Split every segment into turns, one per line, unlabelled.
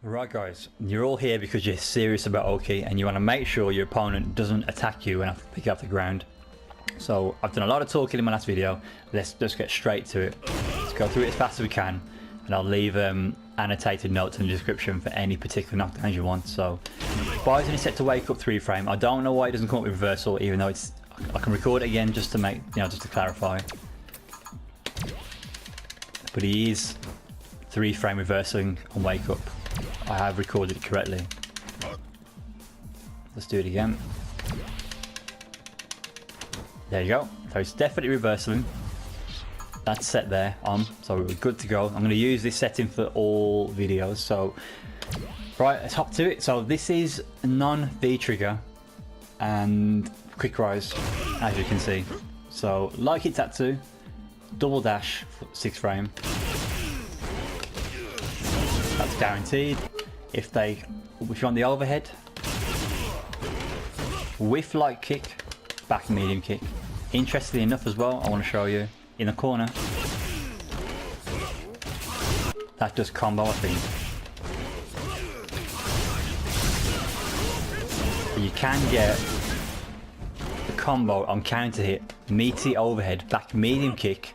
Right guys, you're all here because you're serious about Oki and you want to make sure your opponent doesn't attack you and have to pick you off the ground. So I've done a lot of talking in my last video. Let's just get straight to it. Let's go through it as fast as we can, and I'll leave annotated notes in the description for any particular knockdowns you want. So Buy's only set to wake up 3 frame. I don't know why it doesn't come up with reversal, even though it's I can record it again just to make, you know, just to clarify. But he is 3 frame reversing on wake up. I have recorded it correctly. Let's do it again. There you go. So it's definitely reversing. That's set there on, so we're good to go. I'm going to use this setting for all videos. So, right, let's hop to it. So this is non-V trigger and quick rise, as you can see. So like it Tatsu, double dash 6 frame. That's guaranteed. If you're on the overhead, whiff light kick, back medium kick. Interestingly enough as well, I want to show you in the corner. That does combo, I think. You can get the combo on counter hit, meaty overhead, back medium kick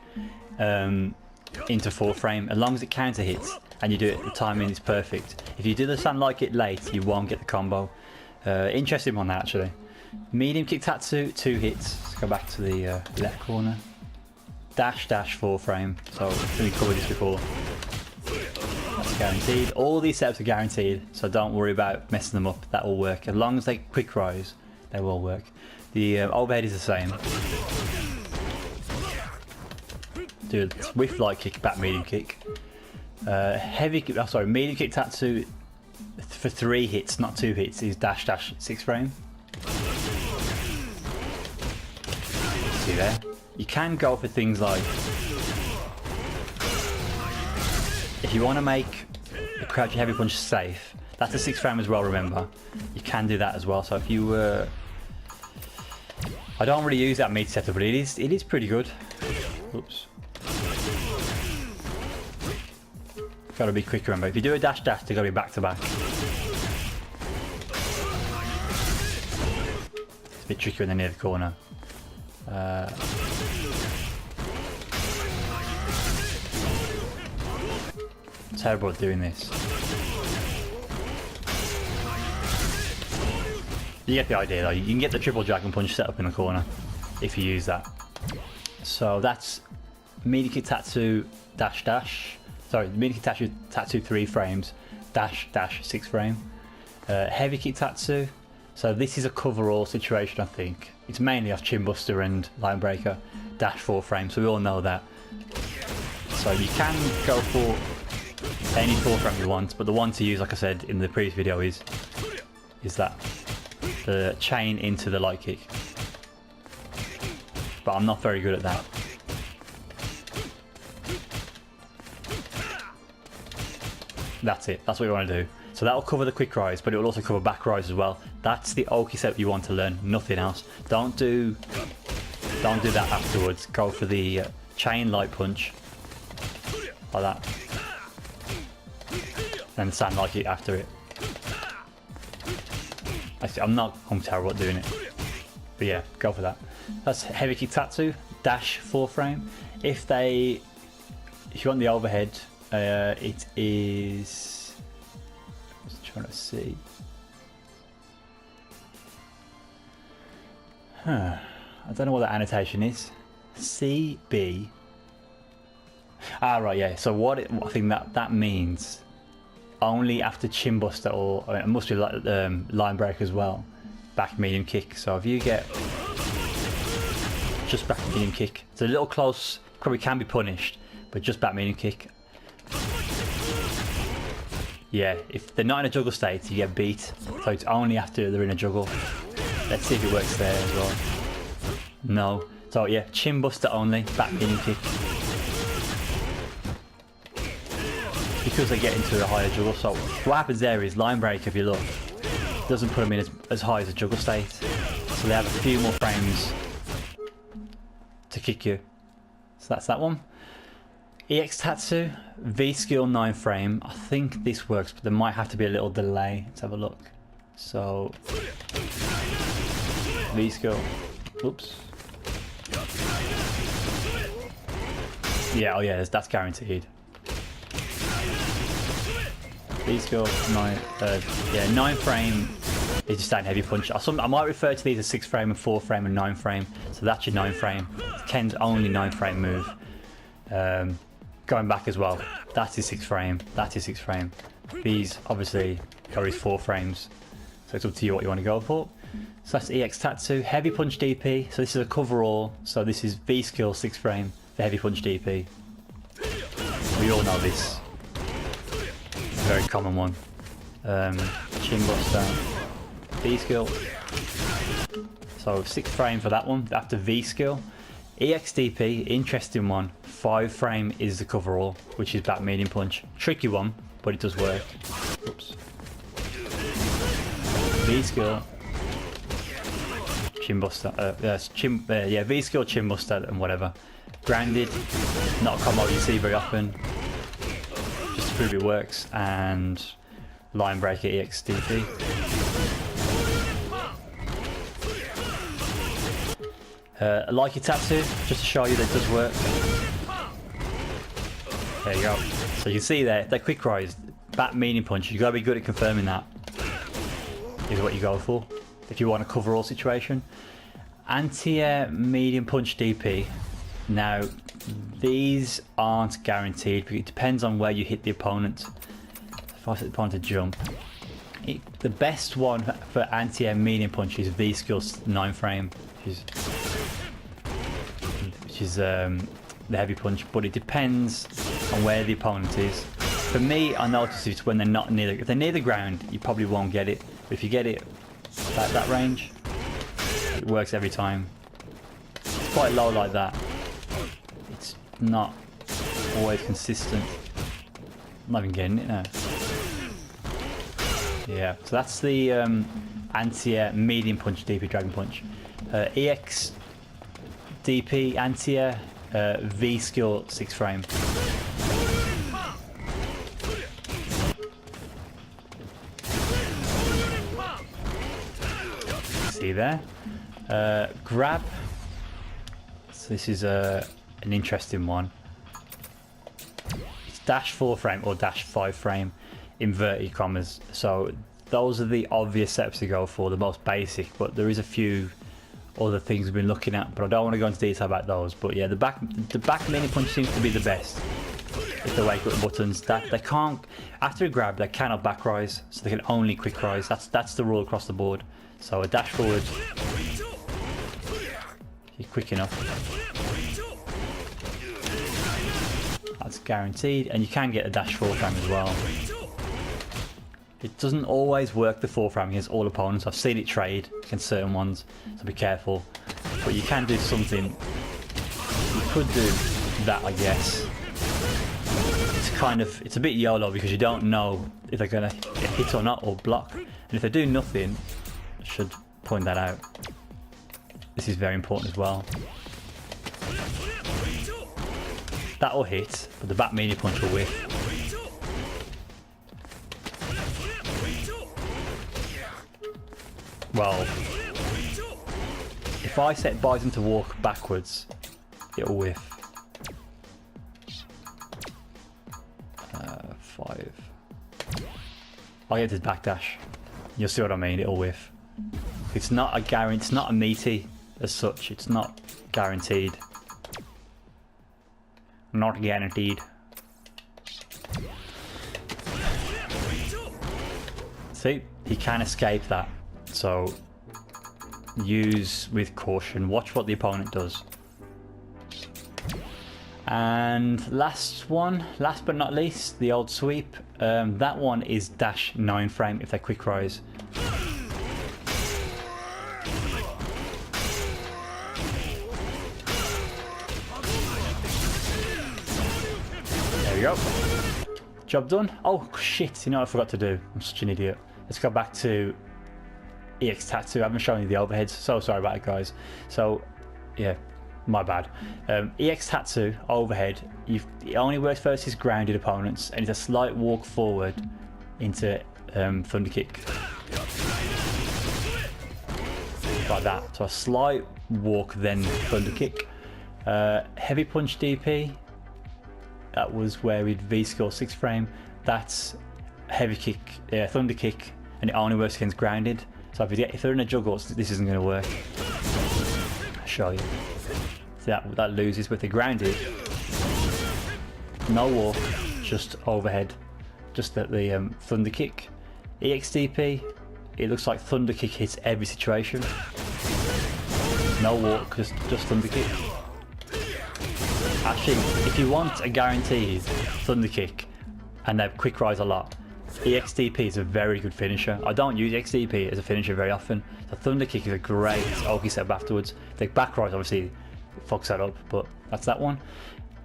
into 4 frame, as long as it counter hits. And you do it, the timing is perfect. If you do the sound like it late, you won't get the combo. Interesting one actually. Medium kick Tatsu, 2 hits. Let's go back to the left corner. Dash dash 4 frame. So we covered this before. That's guaranteed. All these setups are guaranteed, so don't worry about messing them up. That will work. As long as they quick rise, they will work. The overhead is the same. Do a whiff light kick, back medium kick. Medium kick Tatsu for 3 hits, not 2 hits, is dash dash 6 frame. See there? You can go for things like, if you want to make the crouch heavy punch safe, that's a 6 frame as well, remember. You can do that as well. So if you I don't really use that meat setup, but it is pretty good. Oops. Gotta be quick, remember. If you do a dash dash, they gotta be back to back. It's a bit trickier when they're near the corner. Terrible at doing this. You get the idea though. You can get the triple dragon punch set up in the corner if you use that. So that's medium kick Tatsu dash dash. Sorry, medium kick Tatsu 3 frames, dash dash 6 frame. Heavy kick Tatsu. So this is a cover-all situation, I think. It's mainly off chin buster and line breaker, dash 4 frame. So we all know that. So you can go for any 4 frame you want, but the one to use, like I said in the previous video, is that the chain into the light kick. But I'm not very good at that. That's it. That's what you want to do. So that'll cover the quick rise, but it will also cover back rise as well. That's the Oki setup you want to learn. Nothing else. Don't do that afterwards. Go for the chain light punch like that, then stand like it after it. I'm terrible at doing it, but yeah, go for that. That's heavy kick Tatsu dash 4 frame. If you want the overhead, it is, I'm just trying to see. I don't know what that annotation is. CB. Ah, right, yeah. So I think that means only after chin buster, or it must be like line break as well. Back medium kick. So if you get just back medium kick, it's a little close. Probably can be punished, but just back medium kick. Yeah, if they're not in a juggle state, you get beat. So it's only after they're in a juggle. Let's see if it works there as well. No. So yeah, chin buster only, back medium kick. Because they get into a higher juggle. So what happens there is line break, if you look, doesn't put them in as high as a juggle state. So they have a few more frames to kick you. So that's that one. EX Tatsu, V skill 9 frame. I think this works, but there might have to be a little delay. Let's have a look. So, V skill. Oops. Yeah, oh yeah, that's guaranteed. V skill 9. Yeah, 9 frame is just standing heavy punch. I might refer to these as 6 frame and 4 frame and 9 frame. So that's your 9 frame. Ken's only 9 frame move. Going back as well, that's his 6 frame, that's his 6 frame. These obviously are his 4 frames, so it's up to you what you want to go for. So that's EX Tatsu, heavy punch DP, so this is a coverall, so this is V skill 6 frame, the heavy punch DP. We all know this, very common one. Chin buster, V skill, so 6 frame for that one, after V skill. EXDP, interesting one. 5 frame is the coverall, which is back medium punch. Tricky one, but it does work. Oops. V skill, chin buster. Yeah, V skill, chin buster, and whatever. Grounded, not a combo you see very often. Just to prove it works. And line breaker EXDP. Like your Tatsu, just to show you that it does work. There you go. So you can see there, they're quick rise, back medium punch. You've got to be good at confirming that. Is what you go for if you want a coverall situation. Anti-air medium punch DP. Now, these aren't guaranteed because it depends on where you hit the opponent. If I set the opponent to jump, the best one for anti-air medium punch is V skill 9 frame, which is the heavy punch, but it depends on where the opponent is. For me, I notice it's when they're not near if they're near the ground, you probably won't get it. But if you get it at that range, it works every time. It's quite low like that. It's not always consistent. I'm not even getting it now. Yeah, so that's the anti-air medium punch DP dragon punch. EX DP anti-air V skill 6 frame. See there. Grab. So this is an interesting one. It's dash 4 frame or dash 5 frame, inverted commas. So those are the obvious steps to go for, the most basic, but there is a few other things we've been looking at, but I don't want to go into detail about those. But yeah, the back mini punch seems to be the best. If they wake up the buttons, that they can't, after a grab they cannot back rise, so they can only quick rise. That's the rule across the board. So a dash forward, you're quick enough, that's guaranteed, and you can get a dash 4 frame as well. It doesn't always work the 4 frame against all opponents. I've seen it trade against certain ones, so be careful. But you can do something. You could do that, I guess. It's a bit YOLO because you don't know if they're gonna get hit or not or block. And if they do nothing, I should point that out. This is very important as well. That will hit, but the back medium punch will whiff. Well, if I set Bison to walk backwards, it'll whiff. 5. I'll get this backdash. You'll see what I mean, it'll whiff. It's not a guarantee, it's not a meaty as such, it's not guaranteed. Not guaranteed. See, he can escape that. So use with caution, watch what the opponent does. And last but not least, the old sweep. That one is dash 9 frame if they quick rise. There we go. Job done. Oh shit, you know what I forgot to do? I'm such an idiot. Let's go back to EX Tatsu. I haven't shown you the overheads, so sorry about it guys. So yeah, My bad. EX Tatsu overhead. It only works versus grounded opponents, and it's a slight walk forward into thunder kick. Like that. So a slight walk, then thunder kick. Heavy punch DP. That was where we'd V-score 6 frame. That's heavy kick, thunder kick, and it only works against grounded. So if they're in a juggle, this isn't going to work. I'll show you. So that loses with the grounded. No walk, just overhead, just at the thunder kick. EXDP, it looks like thunder kick hits every situation. No walk, just thunder kick. Actually, if you want a guaranteed thunder kick and they quick rise a lot, EXDP is a very good finisher. I don't use EXDP as a finisher very often. The thunder kick is a great Oki setup afterwards. The back rise obviously fucks that up, but that's that one.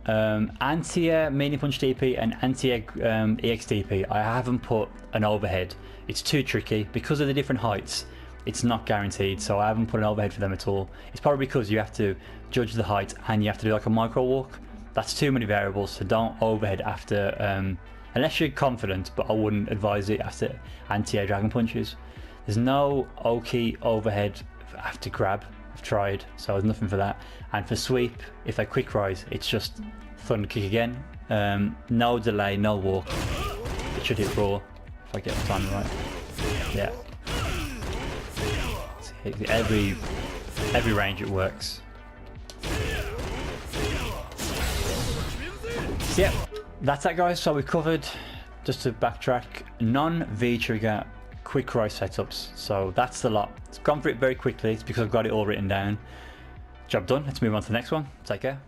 Anti-air medium punch DP and anti-air EXDP. I haven't put an overhead. It's too tricky because of the different heights. It's not guaranteed, so I haven't put an overhead for them at all. It's probably because you have to judge the height and you have to do like a micro walk. That's too many variables, so don't overhead after, unless you're confident, but I wouldn't advise it after anti-air dragon punches. There's no Oki overhead after grab. I've tried, so there's nothing for that. And for sweep, if they quick rise, it's just thunder kick again. No delay, no walk. It should hit raw, if I get the timing right. Yeah. Every range it works. So yeah, that's that guys. So we covered, just to backtrack, non-V trigger quick rise setups. So that's the lot. It's gone through it very quickly. It's because I've got it all written down. Job done. Let's move on to the next one. Take care.